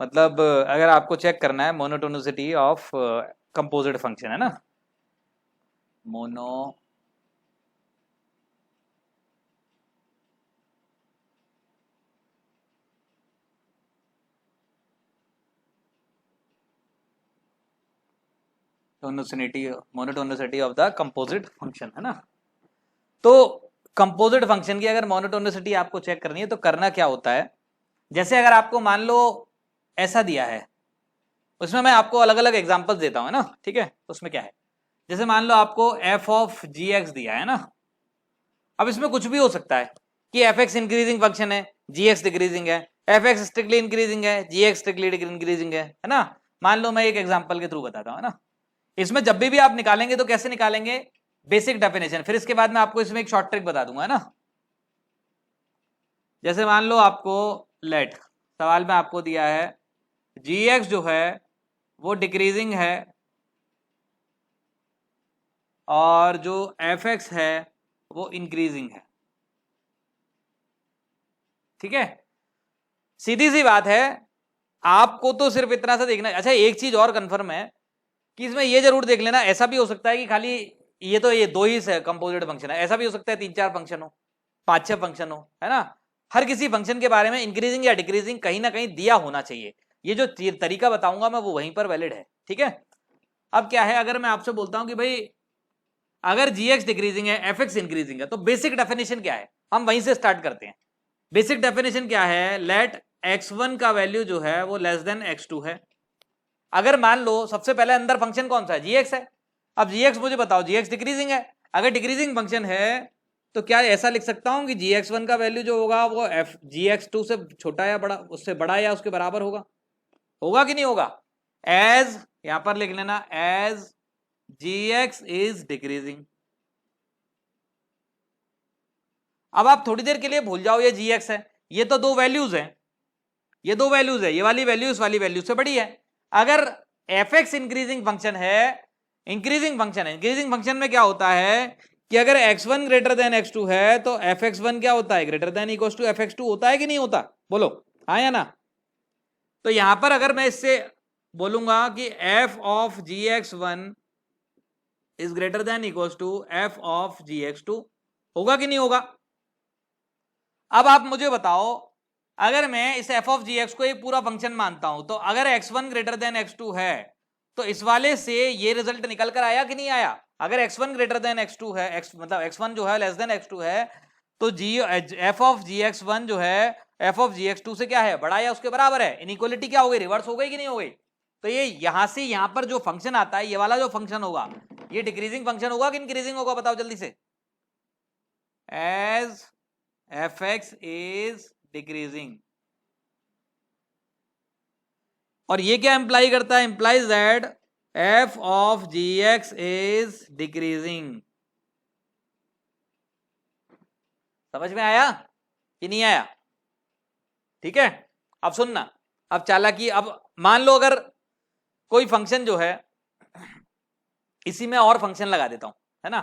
मतलब अगर आपको चेक करना है मोनोटोनिसिटी ऑफ कंपोजिट फंक्शन, है ना, mono tonicity monotonicity of the composite function, है ना। तो कंपोजिट फंक्शन की अगर मोनोटोनिसिटी आपको चेक करनी है तो करना क्या होता है, जैसे अगर आपको मान लो ऐसा दिया है, उसमें मैं आपको अलग अलग एग्जांपल्स देता हूं, है ना, ठीक है। उसमें क्या है, जैसे मान लो आपको एफ ऑफ जी एक्स दिया है ना, अब इसमें कुछ भी हो सकता है कि एफ एक्स इंक्रीजिंग फंक्शन है, जी एक्स डिक्रीजिंग है, एफ एक्स स्ट्रिक्टली इंक्रीजिंग है, जी एक्स स्ट्रिक्टली इंक्रीजिंग है ना। मान लो मैं एक एग्जांपल के थ्रू बताता हूं, है ना। इसमें जब भी आप निकालेंगे तो कैसे निकालेंगे, बेसिक डेफिनेशन, फिर इसके बाद मैं आपको इसमें एक शॉर्ट ट्रिक बता दूंगा, है ना। जैसे मान लो आपको लेट सवाल में आपको दिया है जी एक्स जो है वो डिक्रीजिंग है और जो एफ एक्स है वो इंक्रीजिंग है, ठीक है। सीधी सी बात है, आपको तो सिर्फ इतना सा देखना है। अच्छा, एक चीज और कंफर्म है कि इसमें ये जरूर देख लेना, ऐसा भी हो सकता है कि खाली ये तो ये दो ही कंपोजिट फंक्शन है, ऐसा भी हो सकता है 3-4 फंक्शन हो, 5-6 फंक्शन हो, है ना। हर किसी फंक्शन के बारे में इंक्रीजिंग या डिक्रीजिंग कहीं ना कहीं दिया होना चाहिए। ये जो तरीका बताऊंगा मैं वो वहीं पर वैलिड है, ठीक है। अब क्या है, अगर मैं आपसे बोलता हूं कि भाई अगर जी एक्स डिक्रीजिंग है, एफ एक्स इंक्रीजिंग है, तो बेसिक डेफिनेशन क्या है, हम वहीं से स्टार्ट करते हैं। बेसिक डेफिनेशन क्या है, लेट x1 का वैल्यू जो है वो लेस देन x2 है। अगर मान लो सबसे पहले अंदर फंक्शन कौन सा है, जी एक्स है। अब जी एक्स मुझे बताओ, जी एक्स डिक्रीजिंग है, अगर डिक्रीजिंग फंक्शन है तो क्या ऐसा लिख सकता हूं कि जी एक्स वन का वैल्यू जो होगा वो एफ जी एक्स टू से छोटा या बड़ा, उससे बड़ा या उसके बराबर होगा, होगा कि नहीं होगा। एज यहां पर लिख लेना, as g x is decreasing. अब आप थोड़ी देर के लिए भूल जाओ ये जी एक्स है, ये तो दो वैल्यूज है, ये दो वैल्यूज है, ये वाली वैल्यू इस वाली वैल्यू से बड़ी है। अगर एफ एक्स इंक्रीजिंग फंक्शन है, इंक्रीजिंग फंक्शन है, इंक्रीजिंग फंक्शन में क्या होता है कि अगर x1 ग्रेटर देन x2 है तो एफ एक्स वन क्या होता है, greater than equal to f x two होता है कि नहीं होता, बोलो हाँ या ना। तो यहां पर अगर मैं इससे बोलूंगा कि f of ji x one is greater than equal to f of ji x two, होगा कि नहीं होगा। अब आप मुझे बताओ, अगर मैं इस एफ ऑफ जी एक्स को एक पूरा फंक्शन मानता हूं तो अगर x1 ग्रेटर देन x2 है तो इस वाले से ये रिजल्ट निकल कर आया कि नहीं आया। अगर x1 ग्रेटर देन x2 है, मतलब x1 जो है लेस देन x2 है, तो g f of ji x one जो है f of ji x two से क्या है, बड़ा या उसके बराबर है। इनइक्वालिटी क्या हो गई, रिवर्स हो गई कि नहीं हो गई। तो ये यहां से यहां पर जो फंक्शन आता है, ये वाला जो फंक्शन होगा ये डिक्रीजिंग फंक्शन होगा कि इंक्रीजिंग होगा, बताओ जल्दी से। As F X is decreasing, और ये क्या इंप्लाई करता है, implies that F of ji x is decreasing. समझ में आया कि नहीं आया, ठीक है। अब सुनना, अब चालाकी, अब मान लो अगर कोई फंक्शन जो है, इसी में और फंक्शन लगा देता हूं, है ना।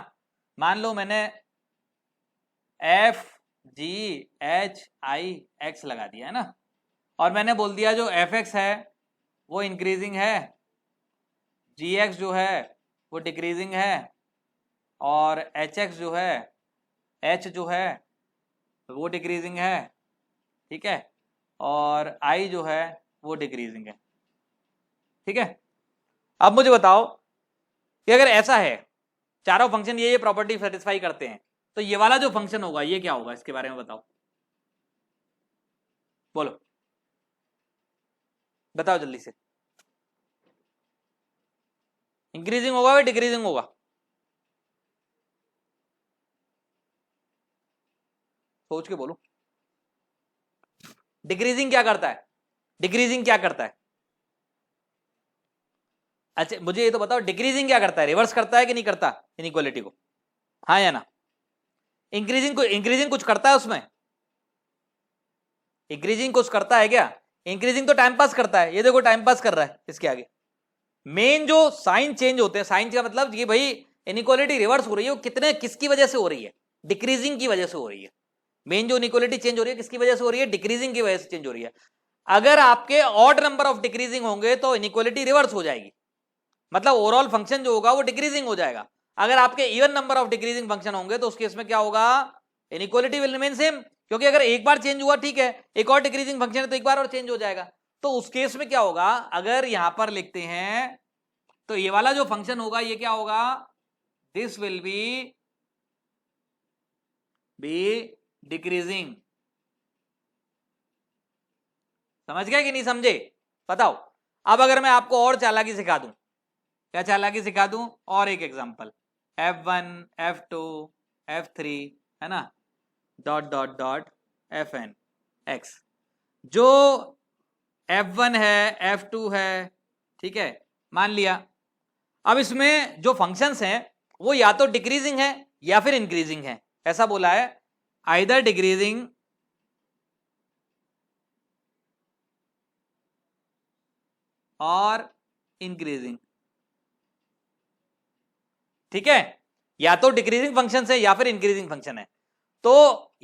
मान लो मैंने F G H I x लगा दिया, है ना, और मैंने बोल दिया जो एफ एक्स है वो इंक्रीजिंग है, जी एक्स जो है वो डिक्रीजिंग है, और एच एक्स जो है, एच जो है वो डिक्रीजिंग है, ठीक है, और आई जो है वो डिक्रीजिंग है, ठीक है। अब मुझे बताओ कि अगर ऐसा है, चारों फंक्शन ये प्रॉपर्टी सेटिस्फाई करते हैं, तो ये वाला जो फंक्शन होगा ये क्या होगा, इसके बारे में बताओ, बोलो बताओ जल्दी से। इंक्रीजिंग होगा या डिक्रीजिंग होगा, सोच के बोलो। डिक्रीजिंग क्या करता है, डिक्रीजिंग क्या करता है, अच्छा मुझे ये तो बताओ, डिक्रीजिंग क्या करता है, रिवर्स करता है कि नहीं करता इनइक्वालिटी को, हाँ या ना। इंक्रीजिंग कुछ करता है उसमें, इंक्रीजिंग कुछ करता है क्या, इंक्रीजिंग तो टाइम पास करता है, ये देखो टाइम पास कर रहा है इसके आगे। मेन जो साइन चेंज होते हैं, साइन का मतलब ये भाई इनइक्वालिटी रिवर्स हो रही है, वो कितने किसकी वजह से हो रही है, डिक्रीजिंग की वजह से हो रही है। मेन जो इनइक्वालिटी चेंज हो रही है किसकी वजह से हो रही है, डिक्रीजिंग की वजह से चेंज हो रही है। अगर आपके ऑड नंबर ऑफ डिक्रीजिंग होंगे तो इनइक्वालिटी रिवर्स हो जाएगी, मतलब ओवरऑल फंक्शन जो होगा वो डिक्रीजिंग हो जाएगा। अगर आपके even number of decreasing function होंगे तो उस केस में क्या होगा, इनइक्वालिटी विल रिमेन सेम, क्योंकि अगर एक बार चेंज हुआ ठीक है, एक और डिक्रीजिंग फंक्शन है तो एक बार और चेंज हो जाएगा। तो उस केस में क्या होगा, अगर यहां पर लिखते हैं तो ये वाला जो फंक्शन होगा ये क्या होगा, दिस विल बी डिक्रीजिंग। समझ गए कि नहीं समझे, बताओ। अब अगर मैं आपको और चालाकी सिखा दूं, क्या चालाकी सिखा दूं, और एक एग्जांपल, F1 F2 F3 है ना, dot dot dot Fn x, जो F1 है F2 है, ठीक है, मान लिया। अब इसमें जो फंक्शंस हैं वो या तो डिक्रीजिंग है या फिर इंक्रीजिंग है, ऐसा बोला है, आइदर डिक्रीजिंग और इंक्रीजिंग, ठीक है, या तो डिक्रीजिंग फंक्शन है या फिर इंक्रीजिंग फंक्शन है। तो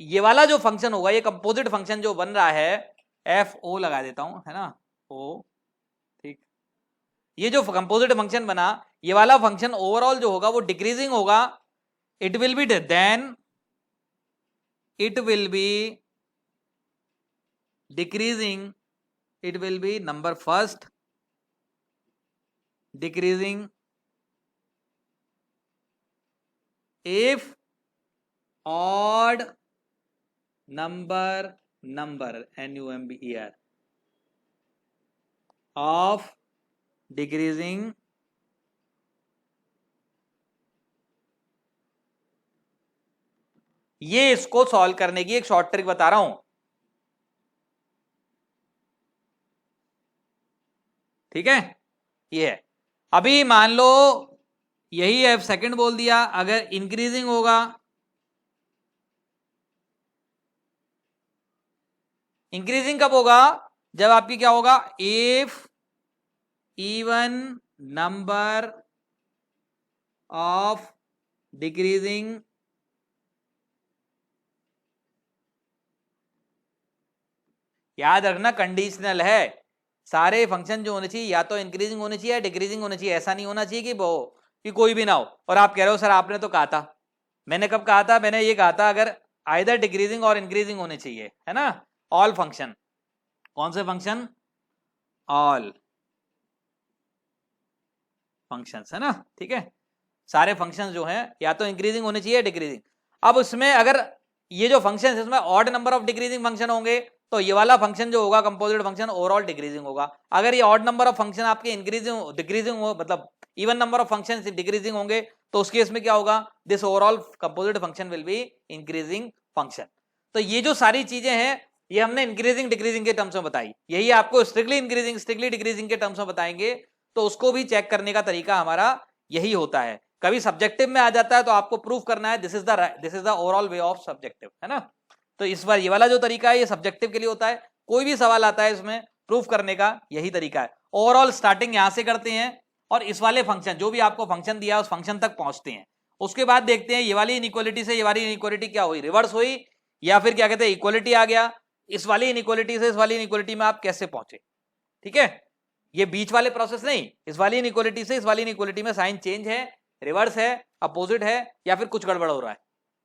ये वाला जो फंक्शन होगा, ये कंपोजिट फंक्शन जो बन रहा है, एफ ओ लगा देता हूं, है ना, ओ, ठीक, ये जो कंपोजिट फंक्शन बना, ये वाला फंक्शन ओवरऑल जो होगा वो डिक्रीजिंग होगा, it will be then it will be decreasing, it will be number first decreasing if odd number number of decreasing ये इसको सॉल्व करने की एक शॉर्ट ट्रिक बता रहा हूं, ठीक है, ये है। अभी मान लो यही है, सेकंड बोल दिया, अगर इंक्रीजिंग होगा, इंक्रीजिंग कब होगा, जब आपकी क्या होगा, if even number of decreasing याद रखना कंडीशनल है, सारे फंक्शन जो होने चाहिए या तो इंक्रीजिंग होने चाहिए या डिक्रीजिंग होने चाहिए, ऐसा नहीं होना चाहिए कि कोई भी ना हो। और आप कह रहे हो सर आपने तो कहा था, मैंने कब कहा था, मैंने ये कहा था अगर आइदर डिक्रीजिंग और इंक्रीजिंग होने चाहिए, है ना, ऑल फंक्शन, कौन से फंक्शन, ऑल फंक्शंस, है ना, ठीक है, सारे फंक्शंस जो हैं या तो इंक्रीजिंग होने चाहिए डिक्रीजिंग। अब उसमें अगर ये जो फंक्शन है इसमें odd number of decreasing function होंगे तो ये वाला फंक्शन जो होगा कंपोजिट फंक्शन ओवरऑल डिक्रीजिंग होगा। अगर ये ऑड नंबर ऑफ फंक्शन आपके इंक्रीजिंग डिक्रीजिंग हो, मतलब even number of function decreasing होंगे तो उस केस में क्या होगा, this overall composite function will be increasing function. तो ये जो सारी चीजें हैं ये हमने इंक्रीजिंग डिक्रीजिंग के टर्म्स में बताई, यही आपको स्ट्रिक्टली इंक्रीजिंग स्ट्रिक्टली डिक्रीजिंग के टर्म्स में बताएंगे, तो उसको भी चेक करने का तरीका हमारा यही होता है। कभी सब्जेक्टिव में आ जाता है तो आपको प्रूफ करना है this is the overall way of subjective, है ना। तो इस बार ये वाला जो तरीका है ये सब्जेक्टिव के लिए होता है, कोई भी सवाल आता है इसमें प्रूफ करने का यही तरीका है। ओवरऑल स्टार्टिंग यहां से करते हैं और इस वाले फंक्शन जो भी आपको फंक्शन दिया उस फंक्शन तक पहुंचते हैं, उसके बाद देखते हैं ये वाली इनइक्वालिटी से ये वाली इनइक्वालिटी क्या हुई, रिवर्स हुई या फिर क्या कहते हैं इक्वालिटी आ गया, इस वाली इनइक्वालिटी से इस वाली इनइक्वालिटी में आप कैसे पहुंचे, ठीक है, ये बीच वाले प्रोसेस नहीं, इस वाली इनइक्वालिटी से इस वाली इनइक्वालिटी में साइन चेंज है, रिवर्स है, अपोजिट है या फिर कुछ गड़बड़ हो रहा है,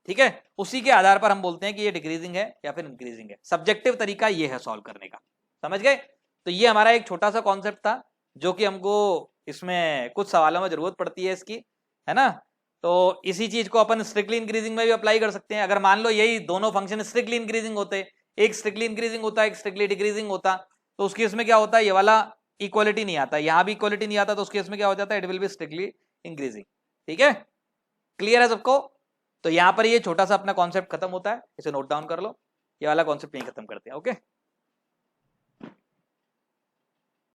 ठीक है, उसी के आधार पर हम बोलते हैं कि ये डिक्रीजिंग है या फिर इंक्रीजिंग है। सब्जेक्टिव तरीका ये है सॉल्व करने का, समझ गए। तो ये हमारा एक छोटा सा कॉन्सेप्ट था जो कि हमको इसमें कुछ सवालों में जरूरत पड़ती है इसकी, है ना। तो इसी चीज को अपन स्ट्रिक्टली इंक्रीजिंग में भी अप्लाई कर सकते हैं। अगर मान लो यही दोनों फंक्शन स्ट्रिक्टली इंक्रीजिंग होते, एक स्ट्रिक्टली इंक्रीजिंग होता एक स्ट्रिक्टली डिक्रीजिंग होता, तो उस केस में क्या होता है, ये वाला इक्वालिटी नहीं आता, यहां भी इक्वालिटी नहीं आता, तो उस केस में क्या हो जाता है, it will B strictly increasing, ठीक है, क्लियर है सबको। तो यहां पर ये छोटा सा अपना कॉन्सेप्ट खत्म होता है, इसे नोट डाउन कर लो, ये वाला कॉन्सेप्ट यहीं खत्म करते हैं, ओके।